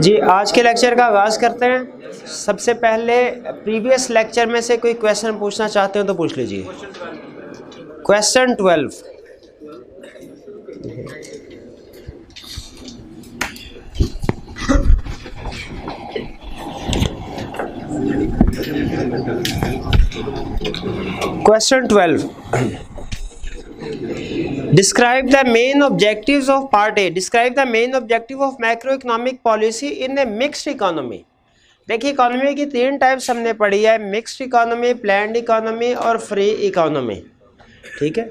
जी, आज के लेक्चर का आगाज़ करते हैं। सबसे पहले प्रीवियस लेक्चर में से कोई क्वेश्चन पूछना चाहते हो तो पूछ लीजिए। Question 12। Question 12, describe the main objectives of part A. Describe the main objective of macroeconomic policy in a mixed economy. देखिए, इकोनॉमी की तीन टाइप्स हमने पढ़ी है, मिक्स्ड इकोनॉमी, प्लान्ड इकोनॉमी और फ्री इकोनॉमी। ठीक है,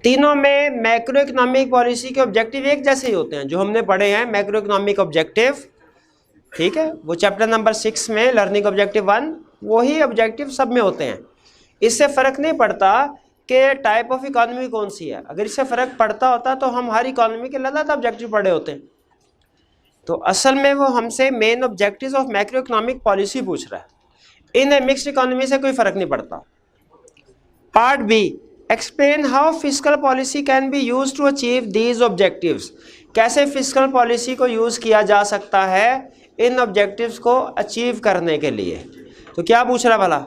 तीनों में मैक्रो इकोनॉमिक पॉलिसी के ऑब्जेक्टिव एक जैसे ही होते हैं जो हमने पढ़े हैं मैक्रो इकोनॉमिक ऑब्जेक्टिव। ठीक है, वो चैप्टर नंबर 6 में लर्निंग ऑब्जेक्टिव 1, वही ऑब्जेक्टिव सब में होते हैं। इससे फ़र्क नहीं पड़ता कि टाइप ऑफ इकोनॉमी कौन सी है। अगर इससे फ़र्क पड़ता होता तो हम हर इकोनॉमी के अलग ऑब्जेक्टिव पढ़े होते हैं। तो असल में वो हमसे main objectives of macro economic policy पूछ रहा है। इन ए मिक्स्ड इकोनॉमी से कोई फ़र्क नहीं पड़ता। Part B, explain how fiscal policy can be use to achieve these objectives. कैसे फिस्कल पॉलिसी को यूज़ किया जा सकता है इन ऑब्जेक्टिव्स को अचीव करने के लिए। तो क्या पूछ रहा भला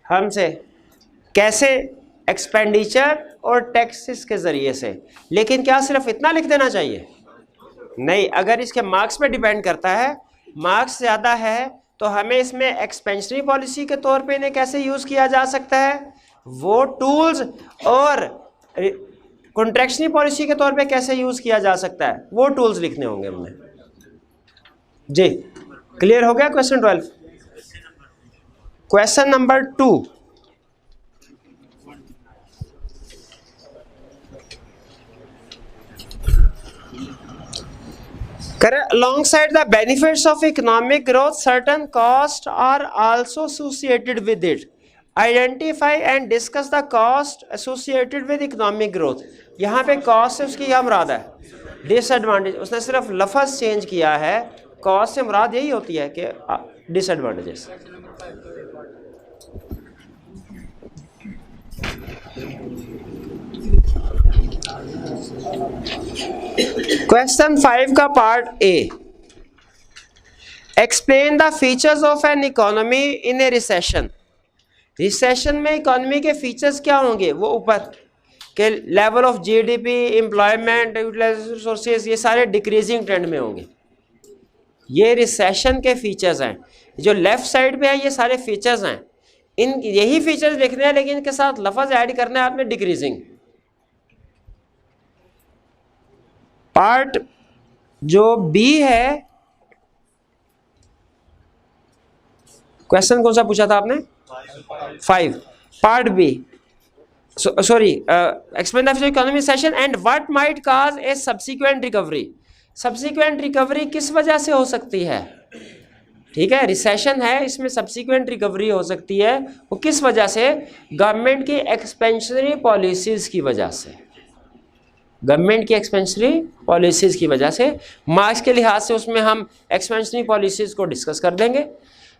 हमसे? कैसे? एक्सपेंडिचर और टैक्सेस के ज़रिए से। लेकिन क्या सिर्फ इतना लिख देना चाहिए? नहीं, अगर इसके मार्क्स पे डिपेंड करता है, मार्क्स ज़्यादा है तो हमें इसमें एक्सपेंशनरी पॉलिसी के तौर पे इन्हें कैसे यूज़ किया जा सकता है, वो टूल्स, और कॉन्ट्रैक्शनरी पॉलिसी के तौर पे कैसे यूज़ किया जा सकता है, वो टूल्स लिखने होंगे हमें। जी, क्लियर हो गया question 12? Question number 2, alongside the benefits of economic growth, certain costs are also associated with it. Identify and discuss the cost associated with economic growth. यहाँ पे cost से उसकी क्या मुराद है? डिसएडवांटेज। उसने सिर्फ लफ्ज़ चेंज किया है, cost से मुराद यही होती है कि डिसएडवांटेजेस। क्वेश्चन 5 का part A, explain the features of an economy in a recession. Recession में इकोनॉमी के फीचर्स क्या होंगे? वो ऊपर के level of GDP, employment, utilisation resources, ये सारे डिक्रीजिंग ट्रेंड में होंगे। ये रिसेशन के फीचर्स हैं। जो लेफ्ट साइड पे है ये सारे फीचर्स हैं, इन यही फीचर्स लिखने हैं, लेकिन इनके साथ लफ्ज़ ऐड करना है आपने डिक्रीजिंग। पार्ट जो बी है, क्वेश्चन कौन सा पूछा था आपने? 5। Part B, sorry, explain the economic session and what might cause a subsequent recovery. Subsequent recovery किस वजह से हो सकती है? ठीक है, रिसेशन है, इसमें सब्सिक्वेंट रिकवरी हो सकती है। वो किस वजह से? गवर्नमेंट की एक्सपेंशनरी पॉलिसीज़ की वजह से। गवर्नमेंट की एक्सपेंशनरी पॉलिसीज़ की वजह से। मार्क्स के लिहाज से उसमें हम एक्सपेंशनरी पॉलिसीज़ को डिस्कस कर देंगे।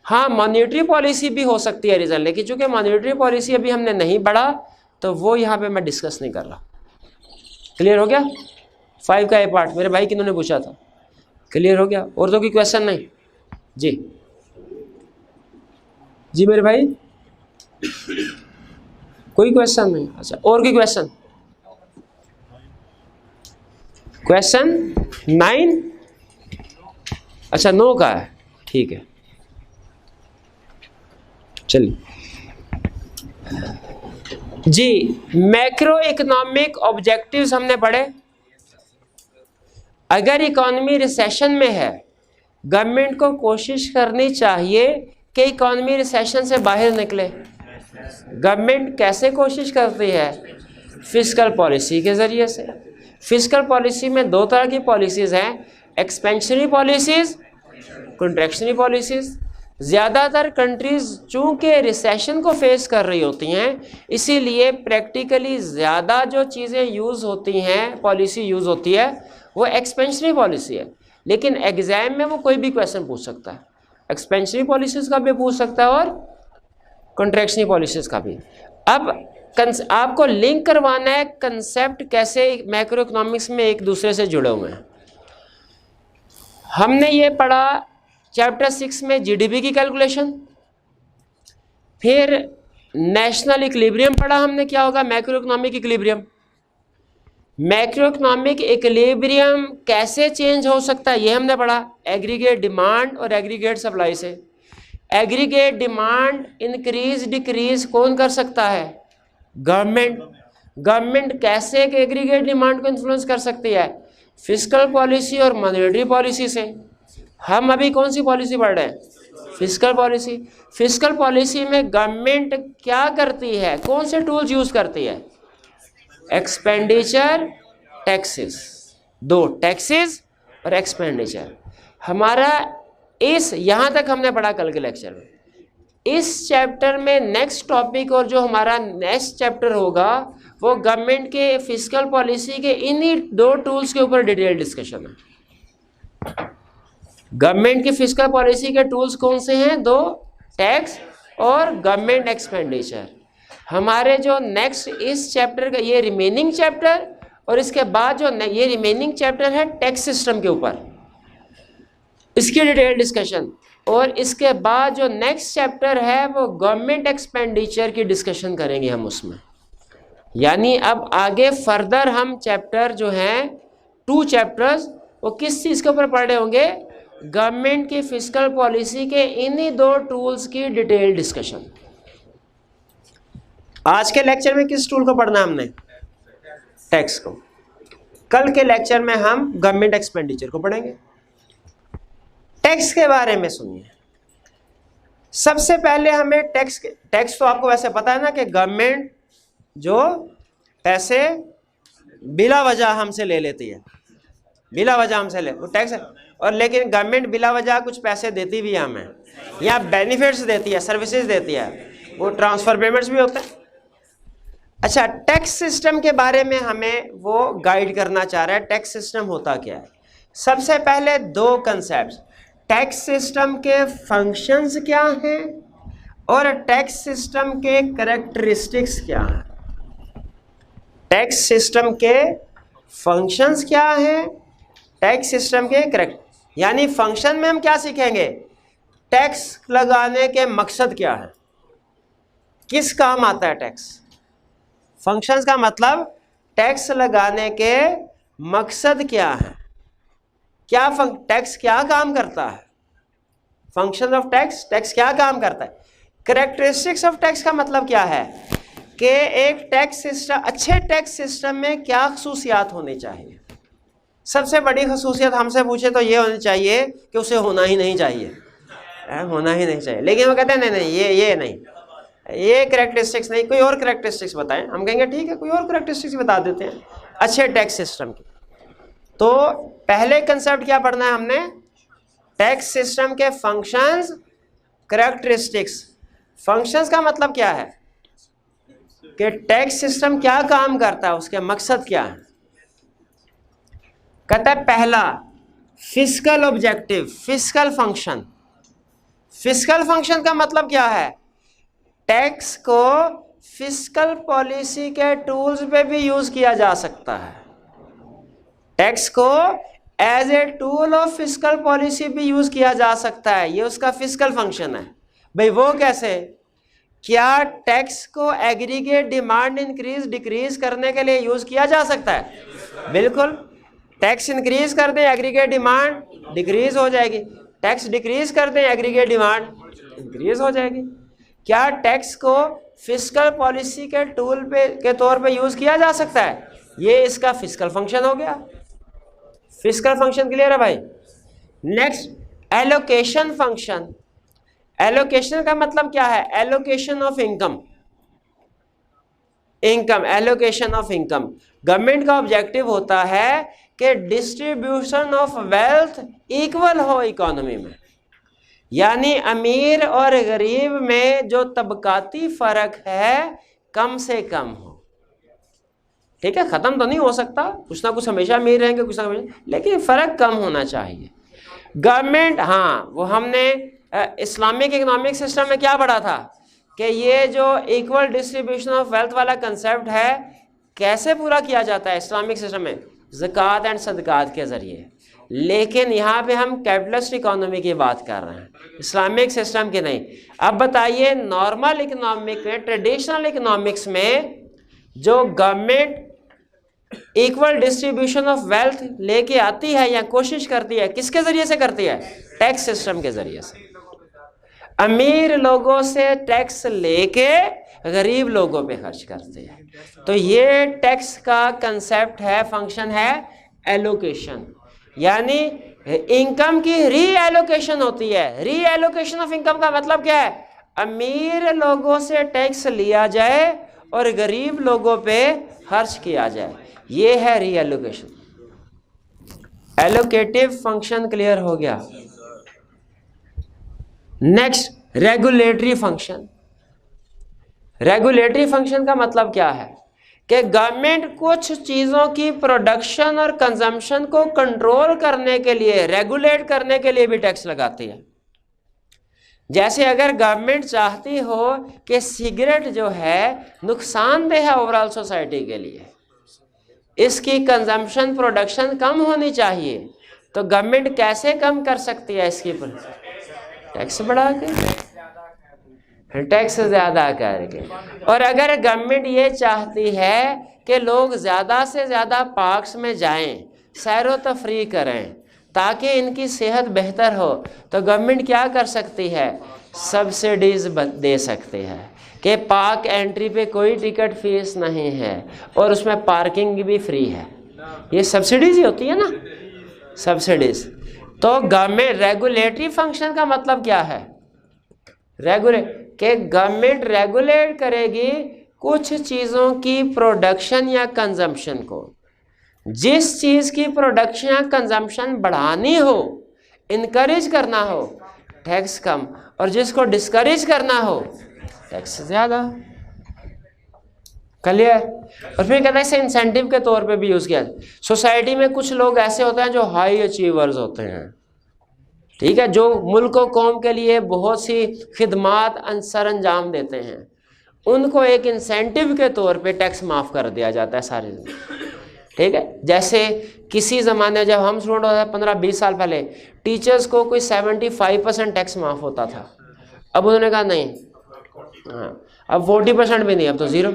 हाँ, मॉनेटरी पॉलिसी भी हो सकती है रीज़न, लेकिन चूँकि मॉनेटरी पॉलिसी अभी हमने नहीं पढ़ा तो वो यहाँ पे मैं डिस्कस नहीं कर रहा। क्लियर हो गया? 5 का ए पार्ट मेरे भाई किन्होंने पूछा था, क्लियर हो गया? और तो कोई क्वेश्चन नहीं? जी जी मेरे भाई, कोई क्वेश्चन नहीं? अच्छा, और कोई क्वेश्चन? क्वेश्चन 9, अच्छा 9 का है, ठीक है। चलिए जी, मैक्रो इकोनॉमिक ऑब्जेक्टिव्स हमने पढ़े। अगर इकोनॉमी रिसेशन में है, गवर्नमेंट को कोशिश करनी चाहिए कि इकोनॉमी रिसेशन से बाहर निकले। गवर्नमेंट कैसे कोशिश करती है? फिस्कल पॉलिसी के ज़रिए से। फिस्कल पॉलिसी में 2 तरह की पॉलिसीज़ हैं, एक्सपेंशनरी पॉलिसीज़, कॉन्ट्रैक्शनरी पॉलिसीज़। ज़्यादातर कंट्रीज़ चूँकि रिसेशन को फेस कर रही होती हैं, इसीलिए प्रैक्टिकली ज़्यादा जो चीज़ें यूज़ होती हैं, पॉलिसी यूज़ होती है, वो एक्सपेंशनरी पॉलिसी है। लेकिन एग्ज़ाम में वो कोई भी क्वेश्चन पूछ सकता है, एक्सपेंशनरी पॉलिसीज़ का भी पूछ सकता है और कॉन्ट्रैक्शनरी पॉलिसीज़ का भी। अब आपको लिंक करवाना है कंसेप्ट कैसे मैक्रो इकोनॉमिक्स में एक दूसरे से जुड़े हुए हैं। हमने ये पढ़ा चैप्टर 6 में जीडीपी की कैलकुलेशन, फिर नेशनल इक्विलिब्रियम पढ़ा हमने, क्या होगा macro economic equilibrium. Macro economic equilibrium कैसे चेंज हो सकता है ये हमने पढ़ा एग्रीगेट डिमांड और एग्रीगेट सप्लाई से। एग्रीगेट डिमांड इंक्रीज डिक्रीज कौन कर सकता है? गवर्नमेंट। गवर्नमेंट कैसे एग्रीगेट डिमांड को इन्फ्लुएंस कर सकती है? फिस्कल पॉलिसी और मॉनेटरी पॉलिसी से। हम अभी कौन सी पॉलिसी पढ़ रहे हैं? Fiscal policy. फिस्कल पॉलिसी में गवर्नमेंट क्या करती है, कौन से टूल्स यूज करती है? एक्सपेंडिचर, टैक्सेस, दो टैक्सेस और एक्सपेंडिचर। हमारा इस यहाँ तक हमने पढ़ा कल के लेक्चर में। इस चैप्टर में नेक्स्ट टॉपिक और जो हमारा नेक्स्ट चैप्टर होगा वो गवर्नमेंट के फिस्कल पॉलिसी के इन्हीं दो टूल्स के ऊपर डिटेल डिस्कशन है। गवर्नमेंट की फिस्कल पॉलिसी के टूल्स कौन से हैं? दो, टैक्स और गवर्नमेंट एक्सपेंडिचर। हमारे जो नेक्स्ट इस चैप्टर का ये रिमेनिंग चैप्टर और इसके बाद जो ये रिमेनिंग चैप्टर है टैक्स सिस्टम के ऊपर, इसकी डिटेल डिस्कशन। और इसके बाद जो नेक्स्ट चैप्टर है वो गवर्नमेंट एक्सपेंडिचर की डिस्कशन करेंगे हम उसमें। यानी अब आगे फर्दर हम चैप्टर जो हैं 2 चैप्टर्स वो किस चीज़ के ऊपर पढ़ रहे होंगे? गवर्नमेंट की फिस्कल पॉलिसी के इन्हीं 2 टूल्स की डिटेल डिस्कशन। आज के लेक्चर में किस टूल को पढ़ना है हमने? टैक्स को। कल के लेक्चर में हम गवर्नमेंट एक्सपेंडिचर को पढ़ेंगे। टैक्स के बारे में सुनिए। सबसे पहले हमें टैक्स तो आपको वैसे पता है ना कि गवर्नमेंट जो पैसे बिला वजह हमसे ले लेती है, बिला वजह हमसे ले वो टैक्स है। और लेकिन गवर्नमेंट बिला वजह कुछ पैसे देती भी है हमें, या बेनिफिट्स देती है, सर्विसेज देती है, वो ट्रांसफर पेमेंट्स भी होते हैं। अच्छा, टैक्स सिस्टम के बारे में हमें वो गाइड करना चाह रहा है। टैक्स सिस्टम होता क्या है? सबसे पहले 2 कंसेप्ट, टैक्स सिस्टम के फंक्शंस क्या हैं और टैक्स सिस्टम के कैरेक्टरिस्टिक्स क्या हैं। टैक्स सिस्टम के फंक्शंस क्या हैं, टैक्स सिस्टम के करेक्ट, यानी फंक्शन में हम क्या सीखेंगे? टैक्स लगाने के मकसद क्या है, किस काम आता है टैक्स। फंक्शंस का मतलब टैक्स लगाने के मकसद क्या है, क्या टैक्स क्या काम करता है, फंक्शन ऑफ टैक्स, टैक्स क्या काम करता है। कैरेक्टरिस्टिक्स ऑफ टैक्स का मतलब क्या है कि एक टैक्स सिस्टम, अच्छे टैक्स सिस्टम में क्या खसूसियात होनी चाहिए। सबसे बड़ी खसूसियत हमसे पूछे तो ये होनी चाहिए कि उसे होना ही नहीं चाहिए, होना ही नहीं चाहिए। लेकिन वो कहते हैं नहीं नहीं ये नहीं, ये कैरेक्टरिस्टिक्स नहीं, कोई और कैरेक्टरिस्टिक्स बताएं। हम कहेंगे ठीक है, कोई और कैरेक्टरिस्टिक्स बता देते हैं अच्छे टैक्स सिस्टम की। तो पहले कंसेप्ट क्या पढ़ना है हमने? टैक्स सिस्टम के फंक्शंस, कैरेक्टरिस्टिक्स। फंक्शंस का मतलब क्या है कि टैक्स सिस्टम क्या काम करता है, उसके मकसद क्या है। कहता है पहला fiscal objective, fiscal function. Fiscal function का मतलब क्या है? टैक्स को फिस्कल पॉलिसी के टूल्स पे भी यूज किया जा सकता है। टैक्स को as a tool of fiscal policy भी यूज किया जा सकता है, ये उसका फिस्कल फंक्शन है। भाई वो कैसे? क्या टैक्स को एग्रीगेट डिमांड इंक्रीज डिक्रीज करने के लिए यूज किया जा सकता है? बिल्कुल। टैक्स इंक्रीज कर दें, एग्रीगेट डिमांड डिक्रीज हो जाएगी। टैक्स डिक्रीज कर दें, एग्रीगेट डिमांड इंक्रीज हो जाएगी। क्या टैक्स को फिस्कल पॉलिसी के टूल के तौर पे यूज किया जा सकता है? ये इसका फिस्कल फंक्शन हो गया। फिस्कल फंक्शन क्लियर है भाई। Next allocation function. एलोकेशन का मतलब क्या है? Allocation of income, income, allocation of income. Government का ऑब्जेक्टिव होता है कि डिस्ट्रीब्यूशन ऑफ वेल्थ इक्वल हो इकोनॉमी में, यानी अमीर और गरीब में जो तबकाती फर्क है कम से कम हो। ठीक है, खत्म तो नहीं हो सकता, कुछ ना कुछ हमेशा अमीर रहेंगे, कुछ ना कुछ, लेकिन फर्क कम होना चाहिए। गवर्नमेंट, हाँ वो हमने इस्लामिक इकोनॉमिक सिस्टम में क्या पढ़ा था कि ये जो इक्वल डिस्ट्रीब्यूशन ऑफ वेल्थ वाला कंसेप्ट है कैसे पूरा किया जाता है इस्लामिक सिस्टम में, ज़कात एंड सदकात के ज़रिए। लेकिन यहाँ पे हम कैपिटलिस्ट इकोनॉमी की बात कर रहे हैं, इस्लामिक सिस्टम की नहीं। अब बताइए नॉर्मल इकोनॉमिक में, ट्रेडिशनल इकोनॉमिक्स में जो government equal distribution of wealth लेके आती है या कोशिश करती है, किसके ज़रिए से करती है? टैक्स सिस्टम के ज़रिए से। अमीर लोगों से टैक्स लेके गरीब लोगों पे खर्च करते हैं। तो ये टैक्स का कंसेप्ट है, फंक्शन है एलोकेशन, यानी इनकम की री एलोकेशन होती है। री एलोकेशन ऑफ इनकम का मतलब क्या है? अमीर लोगों से टैक्स लिया जाए और गरीब लोगों पे खर्च किया जाए, ये है री एलोकेशन। एलोकेटिव फंक्शन क्लियर हो गया। Next, regulatory function. Regulatory function का मतलब क्या है कि गवर्नमेंट कुछ चीज़ों की प्रोडक्शन और कंजम्पशन को कंट्रोल करने के लिए, रेगुलेट करने के लिए भी टैक्स लगाती है। जैसे अगर गवर्नमेंट चाहती हो कि सिगरेट जो है नुकसानदेह है ओवरऑल सोसाइटी के लिए, इसकी कंजम्पशन प्रोडक्शन कम होनी चाहिए, तो गवर्नमेंट कैसे कम कर सकती है इसकी? टैक्स बढ़ा के, टैक्स ज़्यादा करके। और अगर गवर्नमेंट ये चाहती है कि लोग ज़्यादा से ज़्यादा पार्क्स में जाएं, सैरो तफरी करें ताकि इनकी सेहत बेहतर हो, तो गवर्नमेंट क्या कर सकती है? सब्सिडीज़ दे सकती है कि पार्क एंट्री पे कोई टिकट फीस नहीं है और उसमें पार्किंग भी फ्री है। ये सब्सिडीज़ ही होती है ना, सब्सिडीज़। तो गवर्नमेंट रेगुलेटरी फंक्शन का मतलब क्या है? कि गवर्नमेंट रेगुलेट करेगी कुछ चीज़ों की प्रोडक्शन या कंजम्पशन को। जिस चीज़ की प्रोडक्शन या कंजम्पशन बढ़ानी हो, इनकरेज करना हो, टैक्स कम, और जिसको डिस्करेज करना हो, टैक्स ज़्यादा। क्लियर? और फिर कहता है इसे इंसेंटिव के तौर पे भी यूज़ किया। सोसाइटी में कुछ लोग ऐसे होते हैं जो हाई अचीवर्स होते हैं, ठीक है, जो मुल्क और कौम के लिए बहुत सी खिदमात सर अंजाम देते हैं, उनको एक इंसेंटिव के तौर पे टैक्स माफ़ कर दिया जाता है सारे, ठीक है। जैसे किसी ज़माने जब हम स्टूडेंट होते थे 15-20 साल पहले, टीचर्स को कोई 75% टैक्स माफ़ होता था। अब उन्होंने कहा नहीं, हाँ अब 40% भी नहीं, अब तो ज़ीरो।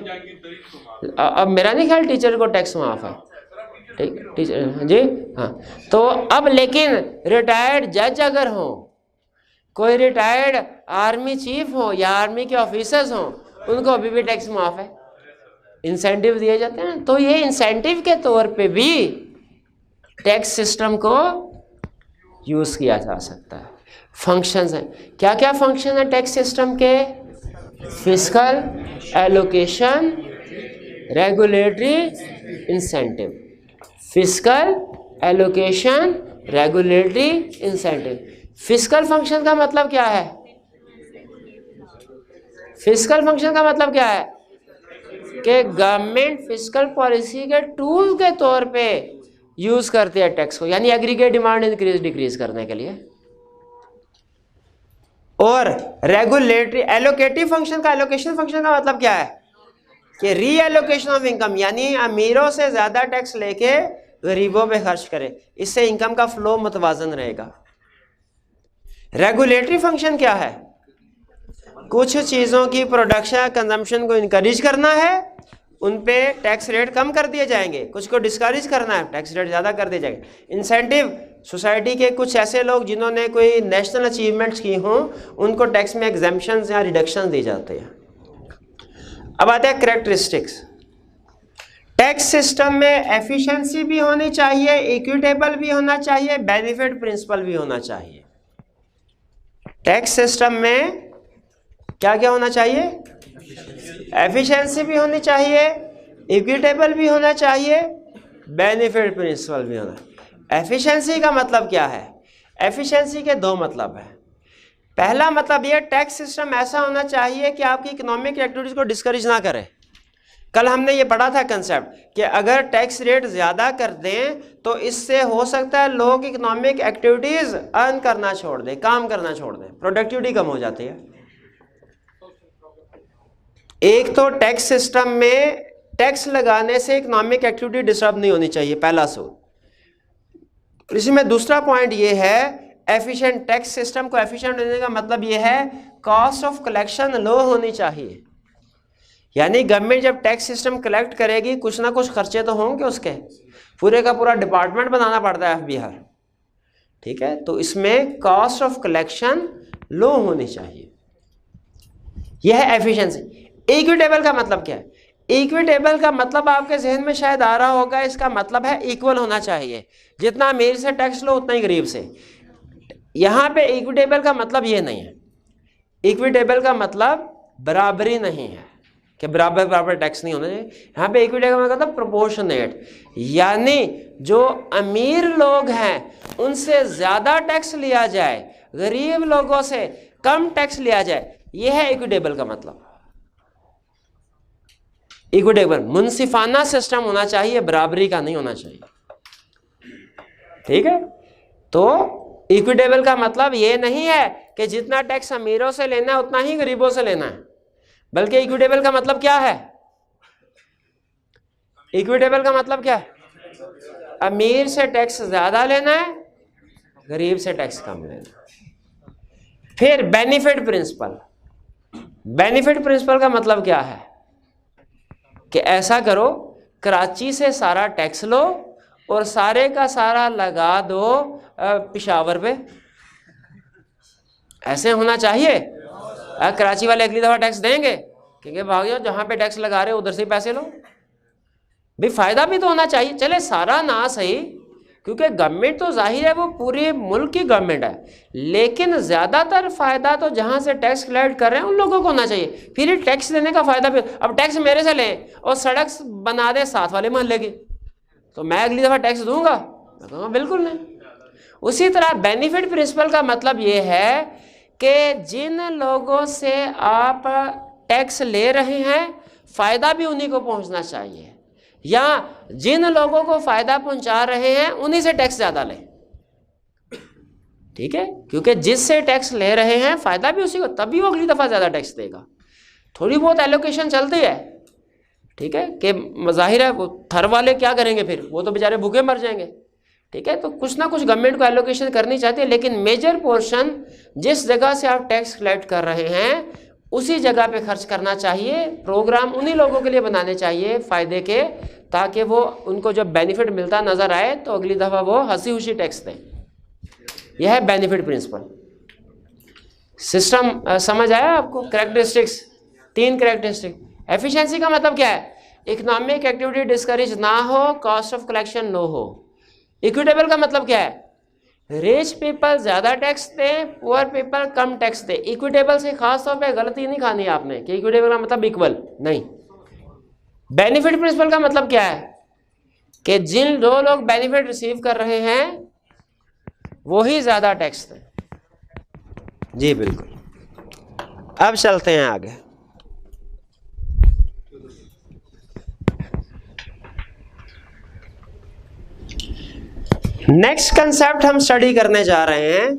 अब मेरा नहीं ख्याल टीचर को टैक्स माफ़ है, ठीक, टीचर जी, हाँ। तो अब लेकिन रिटायर्ड जज अगर हो, कोई रिटायर्ड आर्मी चीफ हो या आर्मी के ऑफिसर्स हों, उनको अभी भी टैक्स माफ़ है, इंसेंटिव दिए जाते हैं। तो ये इंसेंटिव के तौर पे भी टैक्स सिस्टम को यूज़ किया जा सकता है। फंक्शंस हैं, क्या क्या फंक्शन है टैक्स सिस्टम के? Fiscal, allocation, regulatory, incentive. Fiscal, allocation, regulatory, incentive. Fiscal function का मतलब क्या है? फिस्कल फंक्शन का मतलब क्या है कि गवर्नमेंट फिस्कल पॉलिसी के टूल के तौर पे यूज करती है टैक्स को, यानी एग्रीगेट डिमांड इंक्रीज डिक्रीज करने के लिए। और रेगुलेटरी एलोकेटिव फंक्शन का, एलोकेशन फंक्शन का मतलब क्या है कि री एलोकेशन ऑफ इनकम, यानी अमीरों से ज्यादा टैक्स लेके गरीबों पे खर्च करे, इससे इनकम का फ्लो मुतवाजन रहेगा। रेगुलेटरी फंक्शन क्या है? कुछ चीज़ों की प्रोडक्शन कंजम्पशन को इनकरेज करना है, उन पे टैक्स रेट कम कर दिए जाएंगे। कुछ को डिस्करेज करना है, टैक्स रेट ज़्यादा कर दिए जाएंगे। इंसेंटिव, सोसाइटी के कुछ ऐसे लोग जिन्होंने कोई नेशनल अचीवमेंट्स की हों, उनको टैक्स में एग्जेम्पशंस या रिडक्शन दी जाते हैं। अब आते हैं कैरेक्टरिस्टिक्स। टैक्स सिस्टम में एफिशिएंसी भी होनी चाहिए, इक्विटेबल भी होना चाहिए, बेनिफिट प्रिंसिपल भी होना चाहिए। टैक्स सिस्टम में क्या क्या होना चाहिए? एफिशिएंसी भी होनी चाहिए, इक्विटेबल भी होना चाहिए, बेनिफिट प्रिंसिपल भी होना। एफिशिएंसी का मतलब क्या है? एफिशिएंसी के दो मतलब है। पहला मतलब ये, टैक्स सिस्टम ऐसा होना चाहिए कि आपकी इकोनॉमिक एक्टिविटीज को डिस्करेज ना करे। कल हमने ये पढ़ा था कंसेप्ट कि अगर टैक्स रेट ज़्यादा कर दें तो इससे हो सकता है लोग इकोनॉमिक एक्टिविटीज़ अर्न करना छोड़ दें, काम करना छोड़ दें, प्रोडक्टिविटी कम हो जाती है। एक तो टैक्स सिस्टम में टैक्स लगाने से इकोनॉमिक एक्टिविटी डिस्टर्ब नहीं होनी चाहिए, पहला सूत्र। इसी में दूसरा पॉइंट ये है एफिशिएंट टैक्स सिस्टम को एफिशिएंट होने का मतलब ये है कॉस्ट ऑफ कलेक्शन लो होनी चाहिए। यानी गवर्नमेंट जब टैक्स सिस्टम कलेक्ट करेगी कुछ ना कुछ खर्चे तो होंगे उसके, पूरे का पूरा डिपार्टमेंट बनाना पड़ता है एफबीआर, ठीक है। तो इसमें कॉस्ट ऑफ कलेक्शन लो होनी चाहिए, यह है एफिशिएंसी। इक्विटेबल का मतलब क्या है? इक्विटेबल का मतलब आपके जहन में शायद आ रहा होगा, इसका मतलब है इक्वल होना चाहिए, जितना अमीर से टैक्स लो उतना ही गरीब से। यहाँ पे इक्विटेबल का मतलब ये नहीं है, इक्विटेबल का मतलब बराबरी नहीं है कि बराबर बराबर टैक्स नहीं होना चाहिए। यहाँ पे इक्विटेबल का मतलब प्रोपोर्शनेट, यानी जो अमीर लोग हैं उनसे ज़्यादा टैक्स लिया जाए, गरीब लोगों से कम टैक्स लिया जाए, यह है इक्विटेबल का मतलब। इक्विटेबल मुनसिफाना सिस्टम होना चाहिए, बराबरी का नहीं होना चाहिए, ठीक है। तो इक्विटेबल का मतलब ये नहीं है कि जितना टैक्स अमीरों से लेना है उतना ही गरीबों से लेना है, बल्कि इक्विटेबल का मतलब क्या है? इक्विटेबल का मतलब क्या है? अमीर से टैक्स ज्यादा लेना है, गरीब से टैक्स कम लेना है। फिर बेनिफिट प्रिंसिपल, बेनिफिट प्रिंसिपल का मतलब क्या है कि ऐसा करो कराची से सारा टैक्स लो और सारे का सारा लगा दो पिशावर पे, ऐसे होना चाहिए। कराची वाले अगली दफा टैक्स देंगे क्योंकि भाग जाओ जहां पे टैक्स लगा रहे हो उधर से पैसे लो, भी फायदा भी तो होना चाहिए। चले सारा ना सही, क्योंकि गवर्नमेंट तो जाहिर है वो पूरे मुल्क की गवर्नमेंट है, लेकिन ज्यादातर फायदा तो जहां से टैक्स कलेक्ट कर रहे हैं उन लोगों को होना चाहिए। फिर ये टैक्स देने का फायदा भी, अब टैक्स मेरे से लें और सड़क बना दे साथ वाले मोहल्ले की, तो मैं अगली दफा टैक्स दूंगा? मैं कहूँगा बिल्कुल नहीं। उसी तरह बेनिफिट प्रिंसिपल का मतलब ये है कि जिन लोगों से आप टैक्स ले रहे हैं फायदा भी उन्हीं को पहुंचना चाहिए, या जिन लोगों को फायदा पहुंचा रहे हैं उन्हीं से टैक्स ज्यादा लें, ठीक है। क्योंकि जिससे टैक्स ले रहे हैं फायदा भी उसी को, तभी वो अगली दफा ज्यादा टैक्स देगा। थोड़ी बहुत एलोकेशन चलती है, ठीक है, कि जाहिर है वो थर वाले क्या करेंगे, फिर वो तो बेचारे भूखे मर जाएंगे, ठीक है। तो कुछ ना कुछ गवर्नमेंट को एलोकेशन करनी चाहती है, लेकिन मेजर पोर्शन जिस जगह से आप टैक्स कलेक्ट कर रहे हैं उसी जगह पे खर्च करना चाहिए। प्रोग्राम उन्हीं लोगों के लिए बनाने चाहिए फायदे के, ताकि वो उनको जब बेनिफिट मिलता नजर आए तो अगली दफा वो हंसी खुशी टैक्स दें। यह है बेनिफिट प्रिंसिपल। सिस्टम समझ आया आपको? Characteristics, 3 characteristic. एफिशिएंसी का मतलब क्या है? इकोनॉमिक एक्टिविटी डिस्करेज ना हो, कॉस्ट ऑफ कलेक्शन लो हो। इक्विटेबल का मतलब क्या है? रिच पीपल ज्यादा टैक्स दे, पुअर पीपल कम टैक्स दे। इक्विटेबल से खास तौर पे गलती नहीं खानी आपने कि इक्विटेबल का मतलब इक्वल नहीं। बेनिफिट प्रिंसिपल का मतलब क्या है कि जिन दो लोग बेनिफिट रिसीव कर रहे हैं वो ही ज्यादा टैक्स दें। जी बिल्कुल। अब चलते हैं आगे। नेक्स्ट कंसेप्ट हम स्टडी करने जा रहे हैं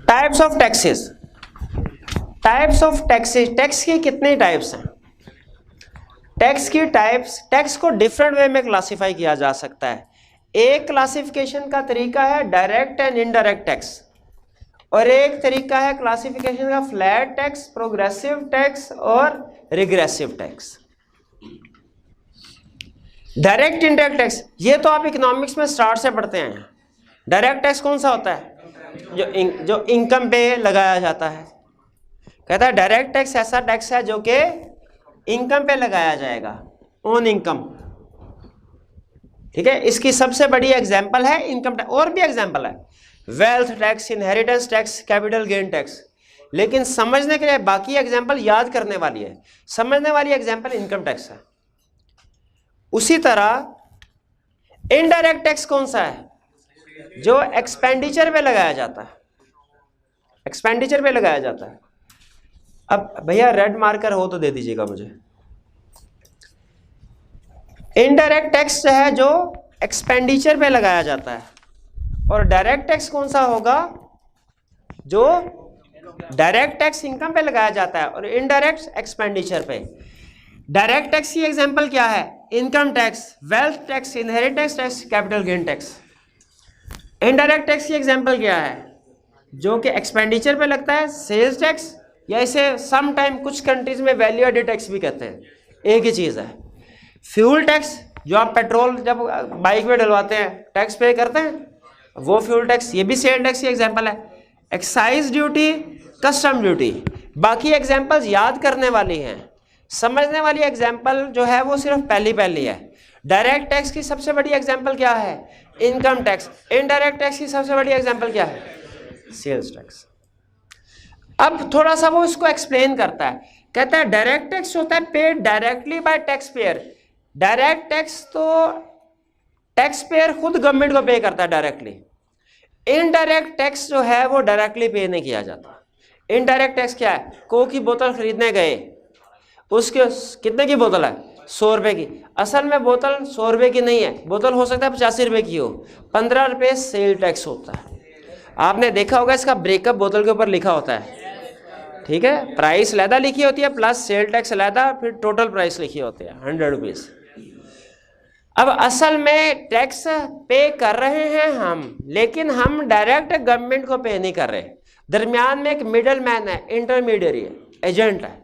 types of taxes. Types of taxes, tax के कितने टाइप्स हैं? टैक्स की टाइप्स, टैक्स को डिफरेंट वे में क्लासिफाई किया जा सकता है। एक क्लासिफिकेशन का तरीका है डायरेक्ट एंड इनडायरेक्ट टैक्स, और एक तरीका है क्लासिफिकेशन का फ्लैट टैक्स, प्रोग्रेसिव टैक्स और regressive tax. Direct indirect tax ये तो आप इकोनॉमिक्स में स्टार्ट से पढ़ते हैं। डायरेक्ट टैक्स कौन सा होता है? जो इनकम पे लगाया जाता है। कहता है डायरेक्ट टैक्स ऐसा टैक्स है जो कि इनकम पे लगाया जाएगा, ऑन इनकम, ठीक है। इसकी सबसे बड़ी एग्जांपल है इनकम टैक्स, और भी एग्जांपल है wealth tax, inheritance tax, capital gain tax. लेकिन समझने के लिए बाकी एग्जांपल याद करने वाली है, समझने वाली एग्जांपल इनकम टैक्स है। उसी तरह इनडायरेक्ट टैक्स कौन सा है? जो एक्सपेंडिचर पे लगाया जाता है, एक्सपेंडिचर पे लगाया जाता है। अब भैया रेड मार्कर हो तो दे दीजिएगा मुझे। इनडायरेक्ट टैक्स है जो एक्सपेंडिचर पे लगाया जाता है, और डायरेक्ट टैक्स कौन सा होगा? जो डायरेक्ट टैक्स इनकम पे लगाया जाता है और इनडायरेक्ट एक्सपेंडिचर पे। डायरेक्ट टैक्स की एग्जांपल क्या है? Income tax, wealth tax, inheritance tax, capital gain tax. Indirect tax की एग्जांपल क्या है? जो कि एक्सपेंडिचर पे लगता है, सेल्स टैक्स, या इसे सम टाइम कुछ कंट्रीज में वैल्यू एडेड टैक्स भी कहते हैं, एक ही चीज़ है। फ्यूल टैक्स, जो आप पेट्रोल जब बाइक में डलवाते हैं टैक्स पे करते हैं, वो फ्यूल टैक्स, ये भी सेल टैक्स की एग्जांपल है। Excise duty, custom duty. बाकी एग्जांपल्स याद करने वाली हैं, समझने वाली एग्जांपल जो है वो सिर्फ पहली है। डायरेक्ट टैक्स की सबसे बड़ी एग्जांपल क्या है? Income tax. इनडायरेक्ट टैक्स की सबसे बड़ी एग्जांपल क्या है? Sales tax. अब थोड़ा सा वो इसको एक्सप्लेन करता है, कहता है डायरेक्ट टैक्स होता है paid directly by tax payer. Direct tax तो टैक्स पेयर खुद गवर्नमेंट को पे करता है डायरेक्टली। इनडायरेक्ट टैक्स जो है वो डायरेक्टली पे नहीं किया जाता। इनडायरेक्ट टैक्स क्या है? कोक की बोतल खरीदने गए, उसके कितने की बोतल है? 100 रुपए की। असल में बोतल 100 रुपए की नहीं है, बोतल हो सकता है 85 रुपए की हो। 15 रुपए सेल टैक्स होता है। आपने देखा होगा इसका ब्रेकअप बोतल के ऊपर लिखा होता है, ठीक है? प्राइस लैदा लिखी होती है प्लस सेल टैक्स लैदा, फिर टोटल प्राइस लिखी होती है 100 रुपीज़। अब असल में टैक्स पे कर रहे हैं हम, लेकिन हम डायरेक्ट गवर्नमेंट को पे नहीं कर रहे। दरमियान में एक मिडल मैन है, इंटरमीडियरी है, एजेंट है।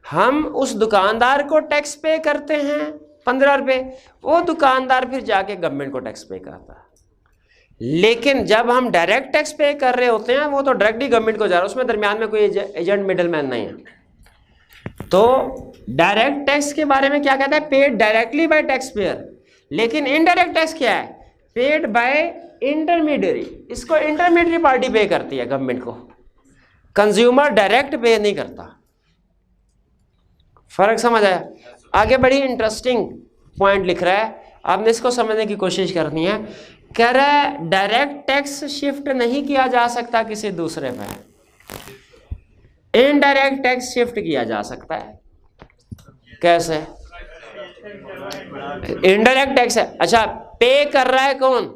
हम उस दुकानदार को टैक्स पे करते हैं 15 रुपये, वो दुकानदार फिर जाके गवर्नमेंट को टैक्स पे करता है। लेकिन जब हम डायरेक्ट टैक्स पे कर रहे होते हैं वो तो डायरेक्टली गवर्नमेंट को जा रहा है, उसमें दरमियान में कोई एजेंट मिडल मैन नहीं है। तो डायरेक्ट टैक्स के बारे में क्या कहता है? Paid directly by tax payer. लेकिन इनडायरेक्ट टैक्स क्या है? Paid by intermediary. इसको इंटरमीडियरी पार्टी पे करती है गवर्नमेंट को, कंज्यूमर डायरेक्ट पे नहीं करता। फर्क समझ आया? आगे बड़ी इंटरेस्टिंग पॉइंट लिख रहा है, आपने इसको समझने की कोशिश करनी है। कह रहा है डायरेक्ट टैक्स शिफ्ट नहीं किया जा सकता किसी दूसरे पे, इनडायरेक्ट टैक्स शिफ्ट किया जा सकता है। कैसे? इनडायरेक्ट टैक्स है, अच्छा पे कर रहा है कौन?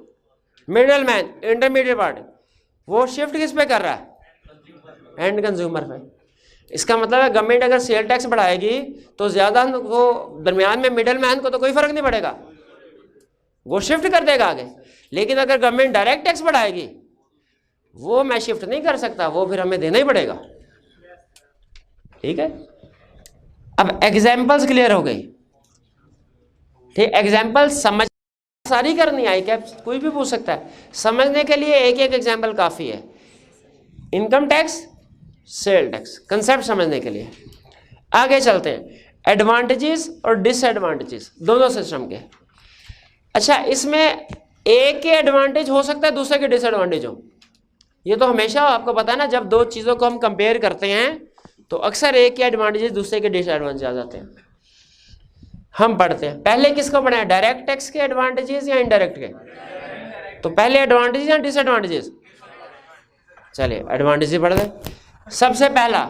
Middle man, intermediate party. वो शिफ्ट किस पे कर रहा है? एंड कंज्यूमर पे। इसका मतलब है गवर्नमेंट अगर सेल टैक्स बढ़ाएगी तो ज्यादा वो दरमियान में मिडल मैन को तो कोई फर्क नहीं पड़ेगा, वो शिफ्ट कर देगा आगे। लेकिन अगर गवर्नमेंट डायरेक्ट टैक्स बढ़ाएगी वो मैं शिफ्ट नहीं कर सकता, वो फिर हमें देना ही पड़ेगा। ठीक है? अब एग्जांपल्स क्लियर हो गई? ठीक, एग्जांपल समझ सारी करनी आई क्या? कोई भी पूछ सकता है, समझने के लिए एक एक एग्जांपल काफी है। Income tax, sale tax, concept समझने के लिए। आगे चलते हैं, एडवांटेजेस और डिसएडवांटेजेस दोनों सिस्टम के। अच्छा, इसमें एक के एडवांटेज हो सकता है, दूसरे के डिसएडवांटेज हो। ये तो हमेशा आपको पता है ना, जब दो चीज़ों को हम कंपेयर करते हैं तो अक्सर एक के एडवांटेजेस दूसरे के डिसएडवांटेज आ जाते हैं। हम पढ़ते हैं, पहले किसको पढ़े हैं? डायरेक्ट टैक्स के एडवांटेजेस या इनडायरेक्ट के? तो पहले एडवांटेजेस या डिसएडवांटेजेस? चलिए एडवांटेज पढ़ लें। सबसे पहला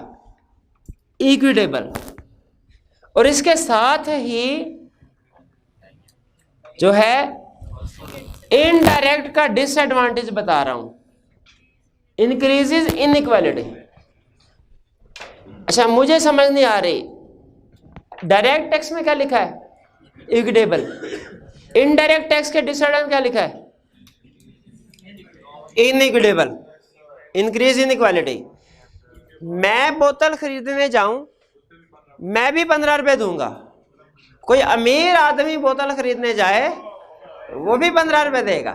इक्विटेबल, और इसके साथ ही जो है इनडायरेक्ट का डिसएडवांटेज बता रहा हूं, इंक्रीजेज इनइक्वालिटी। अच्छा, मुझे समझ नहीं आ रही, डायरेक्ट टैक्स में क्या लिखा है? इक्विटेबल। इनडायरेक्ट टैक्स के डिसएडवांटेज क्या लिखा है? Inequitable, increase inequality. मैं बोतल खरीदने जाऊं, मैं भी 15 रुपए दूंगा। कोई अमीर आदमी बोतल खरीदने जाए वो भी 15 रुपए देगा।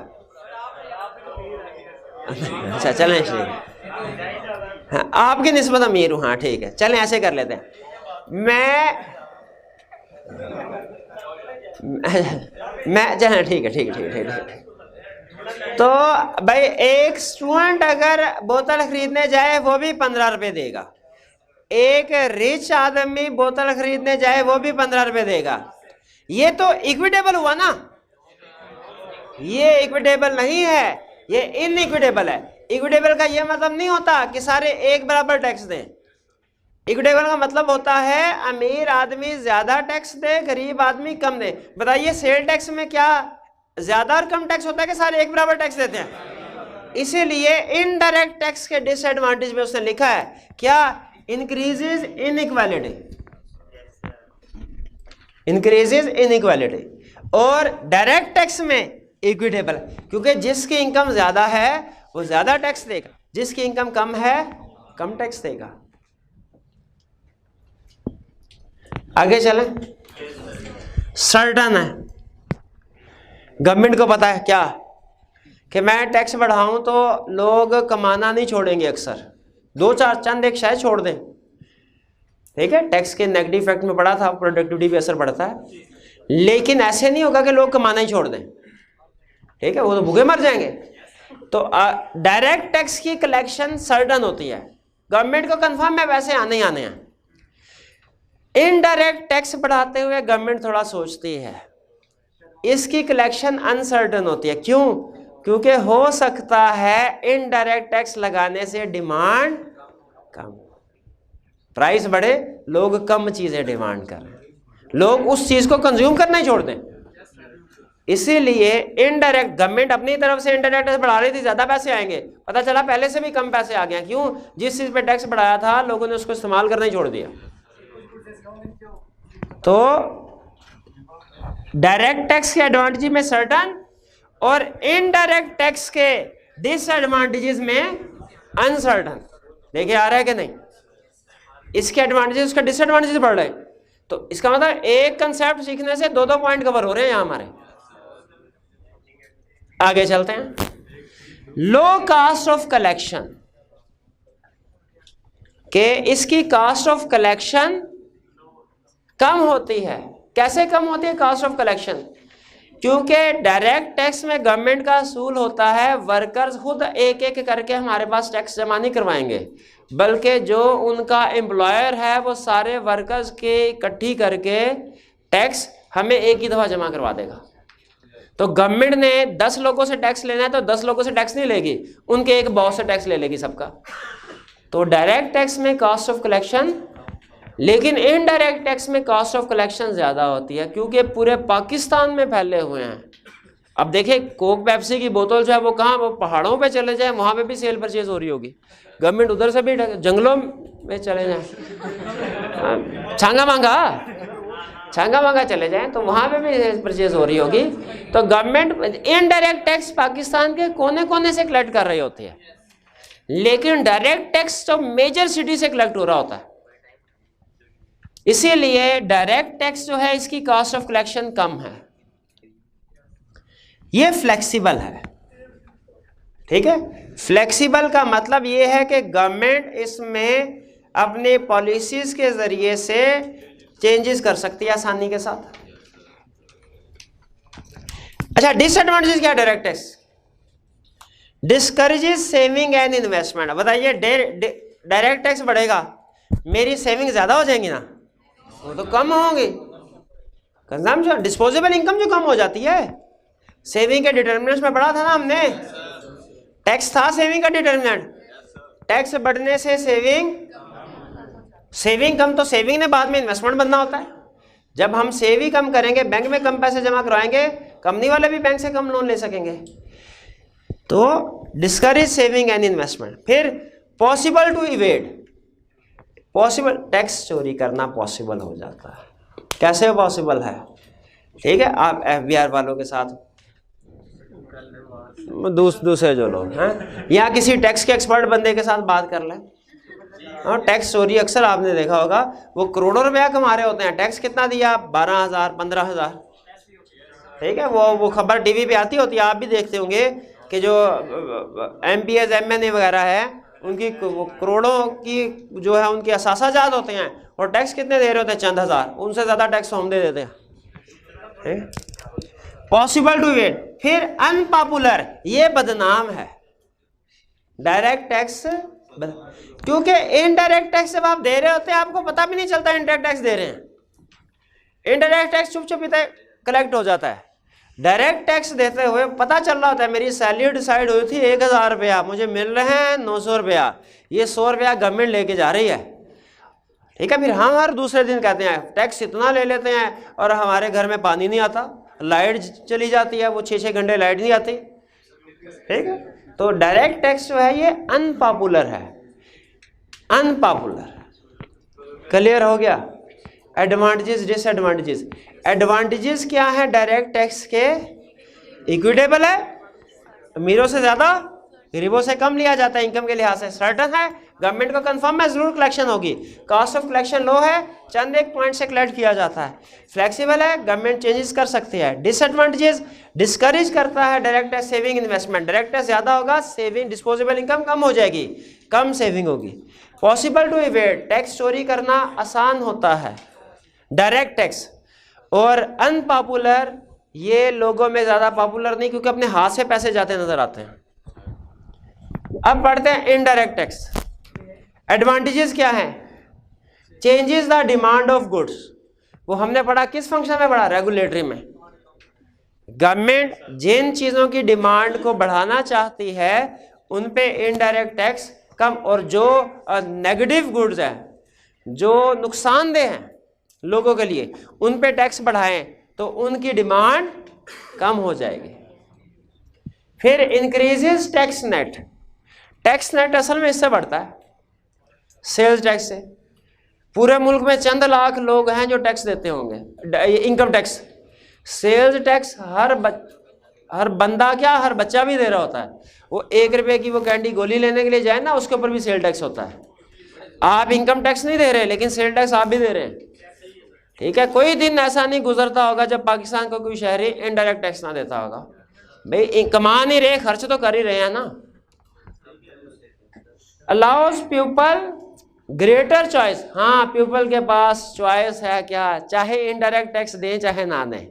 अच्छा चलें, हाँ, आपकी निस्बत अमीर हूं, हाँ ठीक है, चलें ऐसे कर लेते हैं। मैं चलें, ठीक है ठीक है ठीक है ठीक है। तो भाई एक स्टूडेंट अगर बोतल खरीदने जाए वो भी 15 रुपए देगा, एक रिच आदमी बोतल खरीदने जाए वो भी 15 रुपए देगा। ये तो इक्विटेबल हुआ ना, ये इक्विटेबल नहीं है, ये इनइक्विटेबल है। इक्विटेबल का ये मतलब नहीं होता कि सारे एक बराबर टैक्स दें। इक्विटेबल का मतलब होता है अमीर आदमी ज्यादा टैक्स दे, गरीब आदमी कम दे। बताइए सेल टैक्स में क्या ज्यादा और कम टैक्स होता है कि सारे एक बराबर टैक्स देते हैं? इसीलिए इनडायरेक्ट टैक्स के डिसएडवांटेज में उसने लिखा है क्या? Increases inequality, increases inequality. और डायरेक्ट टैक्स में इक्विटेबल, क्योंकि जिसकी इनकम ज्यादा है वो ज्यादा टैक्स देगा, जिसकी इनकम कम है कम टैक्स देगा। आगे चलें। सर्टन है, गवर्नमेंट को पता है क्या कि मैं टैक्स बढ़ाऊं तो लोग कमाना नहीं छोड़ेंगे, अक्सर दो चार चंद एक शायद छोड़ दें, ठीक है, टैक्स के नेगेटिव इफेक्ट में पड़ा था, प्रोडक्टिविटी पे असर पड़ता है, लेकिन ऐसे नहीं होगा कि लोग कमाना ही छोड़ दें, ठीक है, वो तो भूखे मर जाएंगे। तो डायरेक्ट टैक्स की कलेक्शन सर्टन होती है, गवर्नमेंट को कंफर्म है वैसे आने ही आने हैं। इनडायरेक्ट टैक्स बढ़ाते हुए गवर्नमेंट थोड़ा सोचती है, इसकी कलेक्शन अनसर्टन होती है। क्यों? क्योंकि हो सकता है इनडायरेक्ट टैक्स लगाने से डिमांड कम, प्राइस बढ़े, लोग कम चीजें डिमांड करें, लोग उस चीज को कंज्यूम करना ही छोड़ दें। इसीलिए इनडायरेक्ट गवर्नमेंट अपनी तरफ से इनडायरेक्ट टैक्स बढ़ा रही थी, ज्यादा पैसे आएंगे, पता चला पहले से भी कम पैसे आ गए। क्यों? जिस चीज पे टैक्स बढ़ाया था लोगों ने उसको इस्तेमाल करना ही छोड़ दिया। तो डायरेक्ट टैक्स के एडवांटेज में सर्टन और इनडायरेक्ट टैक्स के डिसएडवांटेजेस में अनसर्टन। देखिए आ रहा है कि नहीं? इसके एडवांटेजेस उसका डिसएडवांटेजेस बढ़ रहे हैं। तो इसका मतलब एक कंसेप्ट सीखने से दो दो पॉइंट कवर हो रहे हैं यहां हमारे। आगे चलते हैं। लो कास्ट ऑफ कलेक्शन, के इसकी कास्ट ऑफ कलेक्शन कम होती है। कैसे कम होती है कास्ट ऑफ कलेक्शन? क्योंकि डायरेक्ट टैक्स में गवर्नमेंट का असूल होता है, वर्कर्स खुद एक एक करके हमारे पास टैक्स जमा नहीं करवाएंगे, बल्कि जो उनका एम्प्लॉयर है वो सारे वर्कर्स के इकट्ठी करके टैक्स हमें एक ही दफा जमा करवा देगा। तो गवर्नमेंट ने 10 लोगों से टैक्स लेना है तो 10 लोगों से टैक्स नहीं लेगी, उनके एक बॉस से टैक्स ले लेगी सबका। तो डायरेक्ट टैक्स में कास्ट ऑफ कलेक्शन, लेकिन इनडायरेक्ट टैक्स में कास्ट ऑफ कलेक्शन ज्यादा होती है, क्योंकि पूरे पाकिस्तान में फैले हुए हैं। अब देखिए कोक पेप्सी की बोतल जो है वो कहाँ, वो पहाड़ों पे चले जाए वहां पे भी सेल परचेज हो रही होगी, गवर्नमेंट उधर से भी जंगलों में चले जाए, छांगा मांगा चले जाएं तो वहां पे भी परचेज हो रही होगी। तो गवर्नमेंट इनडायरेक्ट टैक्स पाकिस्तान के कोने कोने से कलेक्ट कर रही होती है, लेकिन डायरेक्ट टैक्स तो मेजर सिटी से कलेक्ट हो रहा होता है। इसीलिए डायरेक्ट टैक्स जो है इसकी कॉस्ट ऑफ कलेक्शन कम है, ये फ्लेक्सिबल है, ठीक है। फ्लेक्सिबल का मतलब ये है कि गवर्नमेंट इसमें अपने पॉलिसीज के जरिए से चेंजेस कर सकती है आसानी के साथ। अच्छा, डिसएडवांटेज क्या? Direct tax discourages saving and investment. बताइए, डायरेक्ट टैक्स बढ़ेगा, मेरी सेविंग ज्यादा हो जाएंगी ना, वो तो कम होंगी, कंजम्पशन डिस्पोजेबल इनकम जो कम हो जाती है। सेविंग के डिटर्मिनेंट्स में पढ़ा था ना हमने, टैक्स था सेविंग का डिटर्मिनेंट, टैक्स बढ़ने से सेविंग कम, तो सेविंग ने बाद में इन्वेस्टमेंट बनना होता है। जब हम सेविंग कम करेंगे, बैंक में कम पैसे जमा करवाएंगे, कंपनी वाले भी बैंक से कम लोन ले सकेंगे। तो डिस्करेज सेविंग एंड इन्वेस्टमेंट। फिर possible to evade, possible tax चोरी करना पॉसिबल हो जाता है। कैसे पॉसिबल है? ठीक है, आप एफबीआर वालों के साथ, दूसरे जो लोग हैं, या किसी टैक्स के एक्सपर्ट बंदे के साथ बात कर लें। और टैक्स चोरी अक्सर आपने देखा होगा, वो करोड़ों रुपया कमा रहे होते हैं, टैक्स कितना दिया? 12,000 15,000, ठीक है। वो खबर टीवी पे आती होती है, आप भी देखते होंगे कि जो MPs MNA वगैरह है उनकी करोड़ों की जो है उनकी असासाजात होते हैं, और टैक्स कितने दे रहे होते हैं? चंद हजार, उनसे ज्यादा टैक्स हम दे देते हैं। Possible to wait. फिर अनपॉपुलर, ये बदनाम है डायरेक्ट टैक्स, क्योंकि इनडायरेक्ट टैक्स जब आप दे रहे होते हैं आपको पता भी नहीं चलता इनडायरेक्ट टैक्स दे रहे हैं। इनडायरेक्ट टैक्स चुप चुप कलेक्ट हो जाता है, डायरेक्ट टैक्स देते हुए पता चल रहा होता है मेरी सैलरी डिसाइड हुई थी 1,000 रुपया, मुझे मिल रहे हैं 900 रुपया, ये 100 रुपया गवर्नमेंट लेके जा रही है, ठीक है। फिर हम हर दूसरे दिन कहते हैं टैक्स इतना ले लेते हैं और हमारे घर में पानी नहीं आता, लाइट चली जाती है, वो 6-6 घंटे लाइट नहीं आती, ठीक है। तो डायरेक्ट टैक्स जो है ये अनपॉपुलर है, अनपॉपुलर। क्लियर हो गया। Advantages disadvantages. एडवांटेजेस क्या है डायरेक्ट टैक्स के? इक्विटेबल है, अमीरों से ज्यादा गरीबों से कम लिया जाता है इनकम के लिहाज से। सर्टन है, गवर्नमेंट को कंफर्म है जरूर कलेक्शन होगी। कॉस्ट ऑफ कलेक्शन लो है, चंद एक पॉइंट से कलेक्ट किया जाता है। फ्लेक्सिबल है, गवर्नमेंट चेंजेस कर सकती है। डिसएडवांटेजेस, डिस्करेज करता है direct tax saving investment. Direct tax ज्यादा होगा, सेविंग डिस्पोजेबल इनकम कम हो जाएगी, कम सेविंग होगी। पॉसिबल टू इवेड, टैक्स चोरी करना आसान होता है डायरेक्ट टैक्स। और अनपॉपुलर, ये लोगों में ज्यादा पॉपुलर नहीं क्योंकि अपने हाथ से पैसे जाते नजर आते हैं। अब पढ़ते हैं इनडायरेक्ट टैक्स। एडवांटेजेस क्या है? Changes the demand of goods. वो हमने पढ़ा किस फंक्शन में पढ़ा? रेगुलेटरी में। गवर्नमेंट जिन चीजों की डिमांड को बढ़ाना चाहती है उन पे इनडायरेक्ट टैक्स कम, और जो नेगेटिव गुड्स हैं, जो नुकसानदेह हैं लोगों के लिए, उन पे टैक्स बढ़ाएं तो उनकी डिमांड कम हो जाएगी। फिर increases tax net. Tax net असल में इससे बढ़ता है, सेल्स टैक्स से। पूरे मुल्क में चंद लाख लोग हैं जो टैक्स देते होंगे, इनकम टैक्स। सेल्स टैक्स हर बंदा क्या, हर बच्चा भी दे रहा होता है। वो 1 रुपए की वो कैंडी गोली लेने के लिए जाए ना, उसके ऊपर भी सेल टैक्स होता है। आप इनकम टैक्स नहीं दे रहे लेकिन सेल टैक्स आप भी दे रहे हैं, ठीक है। कोई दिन ऐसा नहीं गुजरता होगा जब पाकिस्तान का कोई शहरी इनडायरेक्ट टैक्स ना देता होगा। भाई कमा नहीं रहे, खर्च तो कर ही रहे हैं ना। Allows people greater choice. हाँ, पीपल के पास चॉइस है क्या, चाहे इनडायरेक्ट टैक्स दें चाहे ना दें।